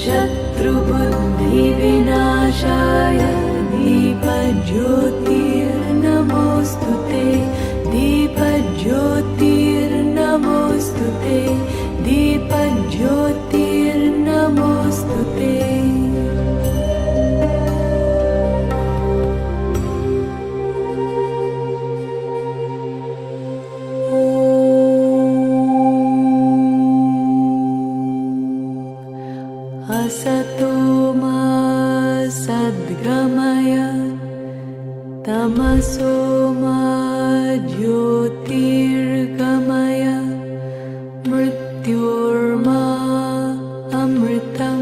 शत्रुबुद्धिविनाशाय दीपज्योतिर्नमोऽस्तुते दीपज्योतिर्नमोऽस्तुते दीपज्योतिर्नमोऽस्तुते असतो मा सद्गमय तमसो मा ज्योतिर्गमय मृत्योर्मा अमृतं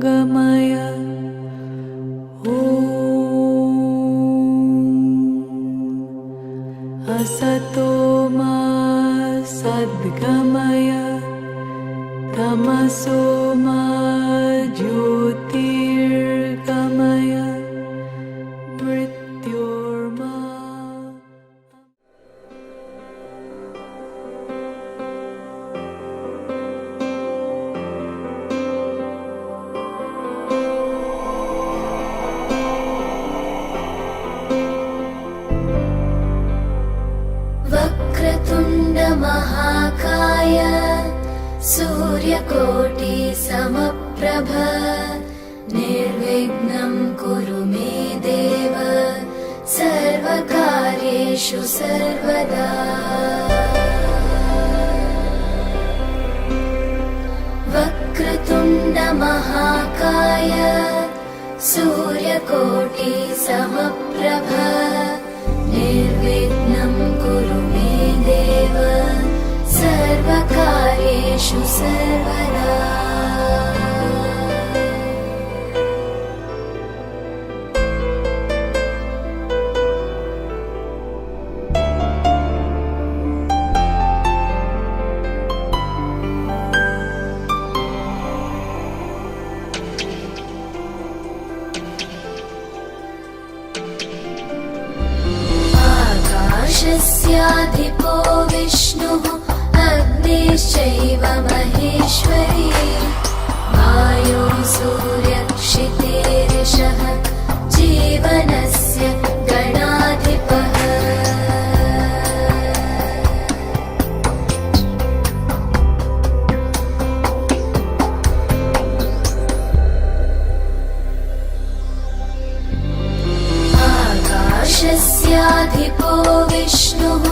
गमय ॐ असतो मा सद्गमय तमसो मा ज्योतिर्गमय मृत्योर्मा वक्रतुण्ड महाकाय सूर्यकोटि समप्रभ निर्विघ्नं कुरु मे देव सर्वकार्येषु सर्वदा वक्रतुण्ड महाकाय सूर्यकोटि समप्रभ निर्विघ्नं कुरु मे देव सर्वकार्येषु सर्वदा आकाशस्याधिपो विष्णुः अग्निश्चैव महेश्वरी वायुः सूर्यक्षितेरिषः जीवनस्य गणाधिपः आकाशस्याधिपो विष्णुः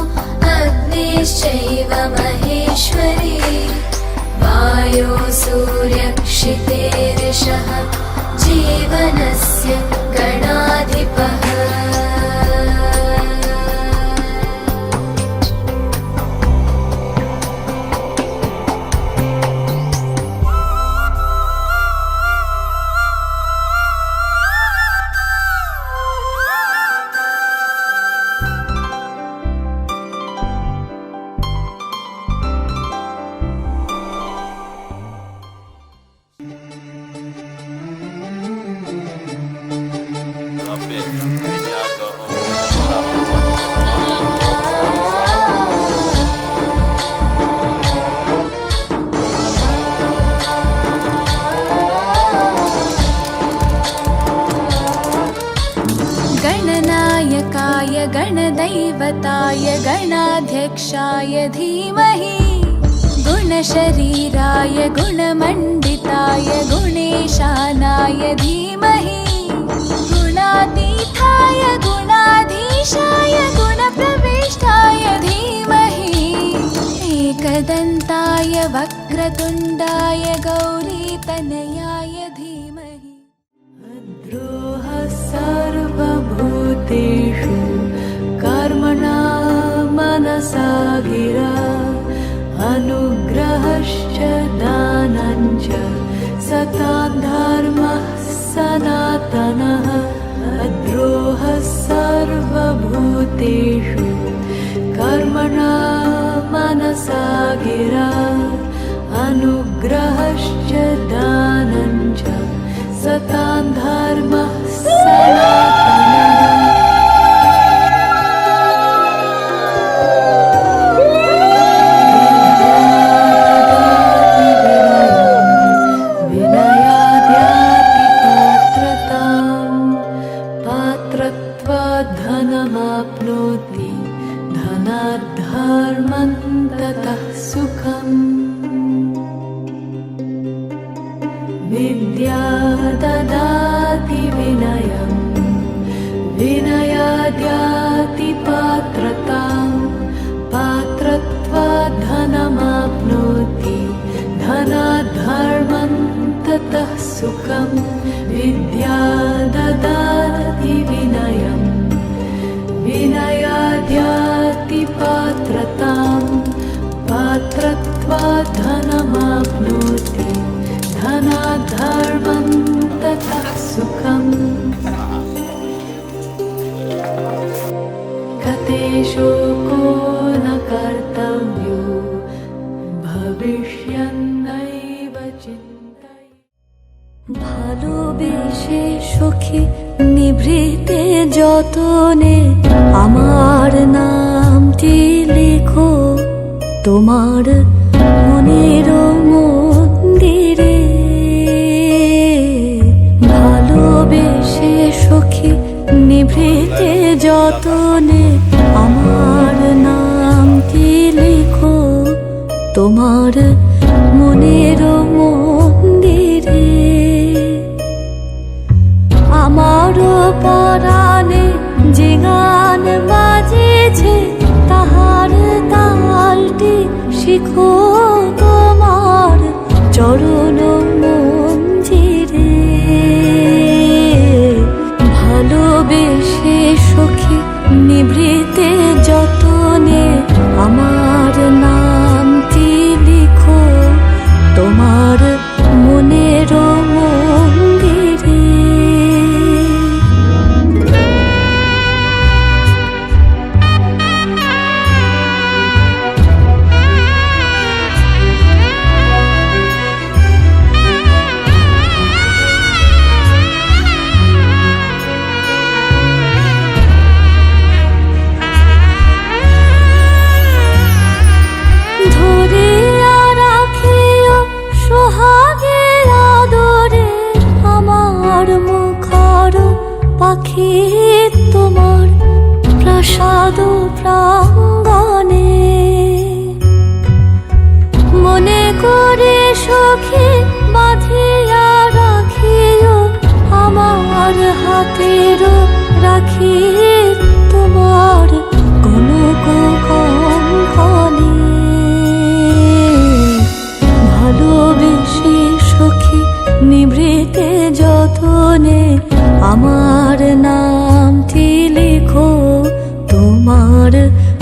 अग्निश्चैव महेश्वरी वायुः सूर्यक्षितेरिषः जीवनस्य गणाधिपः गणनायकाय गणदैवताय गणाध्यक्षाय धीमहि गुणशरीराय गुणमण्डिताय गुणेशानाय धीमहि गुणातीताय गुणाधीशाय गुणप्रविष्टाय धीमहि एकदन्ताय वक्रतुण्डाय गौरीतनयाय धीमहि द्रोह सर्वभूतेषु कर्मणा मनसा गिरा अनुग्रहश्च दानञ्च सतां धर्मः सनातनः अद्रोह सर्वभूतेषु कर्मणा मनसा गिरा अनुग्रहश्च दानञ्च सतां धर्मः सनातनः विनया विद्या ददाति विनयम् विनयाद्याति पात्रतां पात्रत्वात् धनमाप्नोति धनात् धर्मं ततः सुखं विद्या ददाति विनयम् विनयाद्याति पात्रतां पात्रत्वात् धनमाप्नोति धनात् धर्मं ततः सुखम् कतेषोको न कर्तव्यो भविष्यन्नैव चिन्तय ভালোবেসে সখী নিভৃতে যতনে আমার নামটি লেখো তোমার মনের মন্দিরে ভালোবেসে সখী নিভৃতে যতনে আমার নামটি লেখো তোমার মনের মন্দিরে আমার পরাণে যে গান বাজেছে তাহার তালটি শিখো তোমার চরণ মঞ্জিরে ভালোবেসে সখী নিভৃতে যতনে আমার নামটি লিখো তোমার মনের মন্দিরে ধরিয়া রাখিও সোহাগের আদরে আমার মুখার পাখি তোমার প্রাসাদ প্রাঙ্গণে মনে করে সখী বাঁধিয়া রাখিও আমার হাতের রাখি তোমার কনক কঙ্কণে ভালোবেসে সখী নিভৃতে যতনে আমার নামটি লেখো তোমার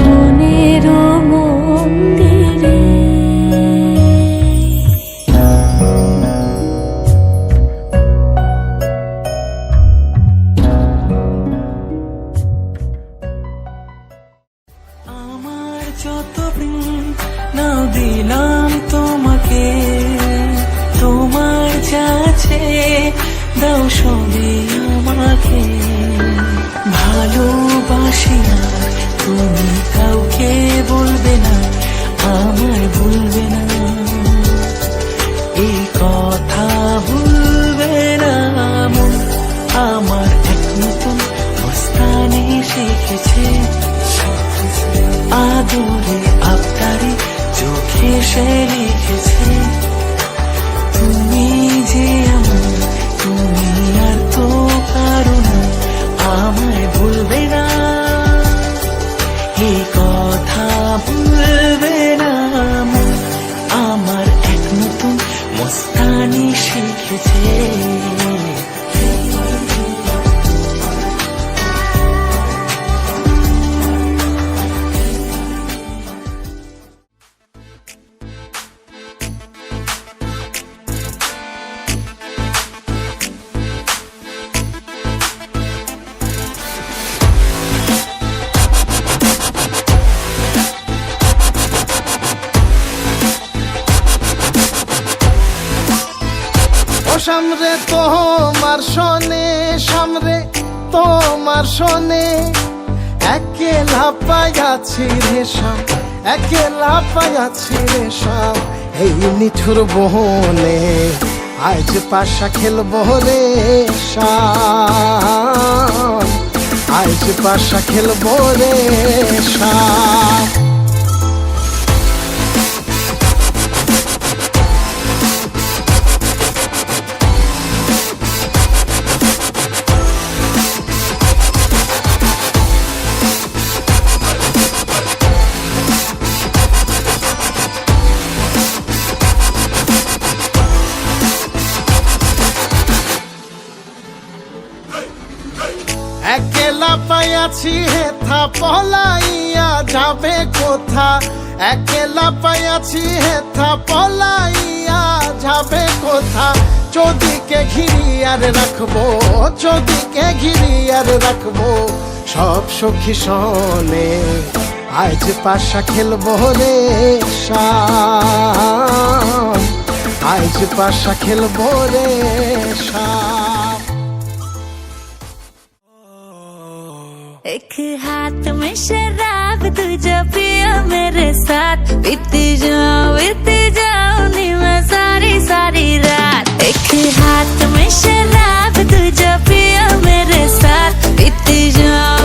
মনের মন্দিরে আমার যত প্রেম নাও দিলাম তোমাকে তোমার যাচ্ছে দাও সবে আমাকে ভালোবাসি না তুমি কাউকে বলবে না আমায় ভুলবে না এই কথা ভুলবে না মন আমার এক নতুন মস্তানি শিখেছে আদরে আবদারে চোখে সে লিখেছে তুমি যে আমার তুমি আর তো কারো না আমায় ভুলবে না এই কথা ভুলবে না মন আমার এক নতুন মস্তানি শিখেছে সামরে তোমার শোনে সামরে তোমার শোনে একেলা পাইয়াছি রে শাম একেলা পাইয়াছি রে শাম এই নিঠুর বহনে আজ পাশা খেলবো রে শাম আজ পাশা খেলবো রে শাম পাইয়াছি হেথা পলাইয়া যাবে কোথা, একলা পাইয়াছি হেথা পলাইয়া যাবে কোথা। চোদিকে ঘিরি আর রাখবো, চোদিকে ঘিরি আর রাখবো সব সখী শোনে, আজ পাশা খেলবো রে শাম, আজ পাশা খেলবো রে শাম। एक हाथ में शराब तुझे पिया मेरे साथ, बीती जाओ नी मैं सारी सारी रात। एक हाथ में शराब तुझे पिया मेरे साथ, बीती जाओ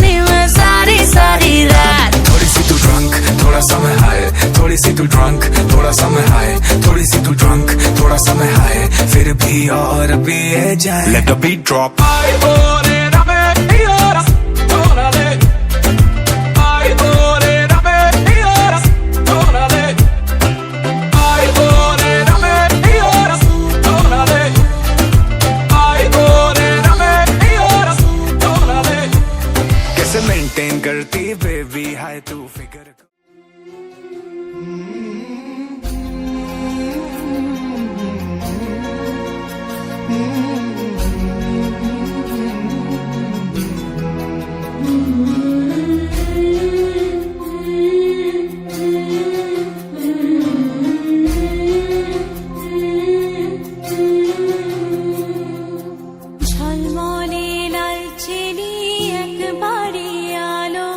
नी मैं सारी सारी रात। थोड़ी सी तू ड्रंक थोड़ा सा मैं हाय, थोड़ी सी तू ड्रंक थोड़ा सा मैं हाय, थोड़ी सी तू ड्रंक थोड़ा सा मैं हाय, फिर भी और पिए जाए। Let the beat drop. कैसे मेंटेन करती बेबी हाय तू फिगर। ঝলমলে লাল চিনি একবারে আলো,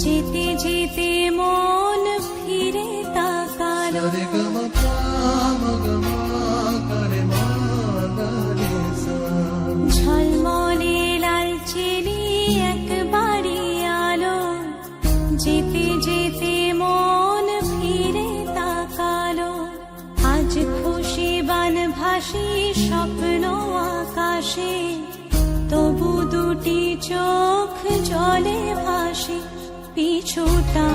যেতে যেতে মন ফিরে তাকালো। ঝলমলে লাল চিনি একবারে আলো, যেতে যেতে মন ফিরে তাকালো। আজ খুশি বান ভাসি স্বপ্ন আকাশে, তবু দুটি চোখ জলে ভাসে পিছুটা।